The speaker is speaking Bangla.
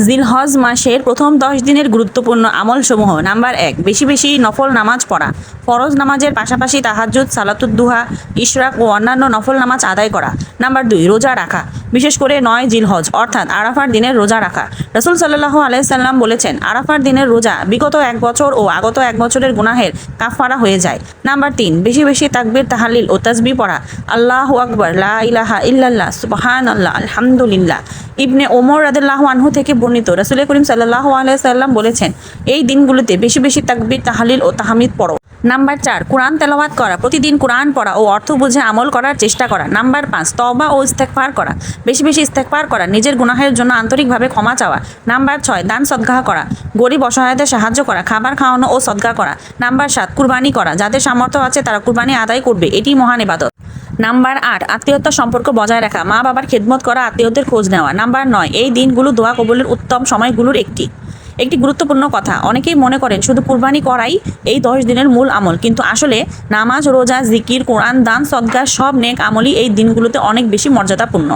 জিলহজ মাসের প্রথম 10 দিনের গুরুত্বপূর্ণ আমলসমূহ। নাম্বার 1, বেশি বেশি নফল নামাজ পড়া। ফরজ নামাজের পাশাপাশি তাহাজ্জুদ, সালাতুদ্দুহা, ইশরাক ও অন্যান্য নফল নামাজ আদায় করা। নাম্বার 2, রোজা রাখা, বিশেষ করে 9 জিলহজ অর্থাৎ আরাফার দিনের রোজা রাখা। রাসূল সাল্লাল্লাহু আলাইহি সাল্লাম বলেছেন, আরাফার দিনের রোজা বিগত 1 বছর ও আগত 1 বছরের গুনাহের কাফফারা হয়ে যায়। নাম্বার 3, বেশি বেশি তাকবীর, তাহলিল ও তাসবিহ পড়া। আল্লাহু আকবার, লা ইলাহা ইল্লাল্লাহ, সুবহানাল্লাহ, আলহামদুলিল্লাহ। ইবনে ওমর রাদিয়াল্লাহু আনহু থেকে বর্ণিত, রাসূল করিম সাল্লাল্লাহু আলাইহি সাল্লাম বলেছেন, এই দিনগুলোতে বেশি বেশি তাকবীর, তাহলিল ও তাহমিদ পড়ো। নাম্বার 4, কোরআন তেলাওয়াত করা, প্রতিদিন কোরআন পড়া ও অর্থ বুঝে আমল করার চেষ্টা করা। নাম্বার 5, তওবা ও ইস্তেগফার করা, বেশি বেশি ইস্তেগফার করা, নিজের গুনাহের জন্য আন্তরিকভাবে ক্ষমা চাওয়া। নাম্বার 6, দান সদকা করা, গরিব অসহায়দের সাহায্য করা, খাবার খাওয়ানো ও সদকা করা। নাম্বার 7, কুরবানি করা, যাদের সামর্থ্য আছে তারা কুরবানি আদায় করবে, এটি মহান ইবাদত। নাম্বার 8, আত্মীয়তার সম্পর্ক বজায় রাখা, মা বাবার খেদমত করা, আত্মীয়দের খোঁজ নেওয়া। নাম্বার 9, এই দিনগুলো দোয়া কবুলের উত্তম সময়গুলোর একটি গুরুত্বপূর্ণ কথা, অনেকেই মনে করেন শুধু কুরবানি করাই এই 10 দিনের মূল আমল, কিন্তু আসলে নামাজ, রোজা, জিকির, কোরআন, দান, সদকা সব নেক আমলই এই দিনগুলোতে অনেক বেশি মর্যাদাপূর্ণ।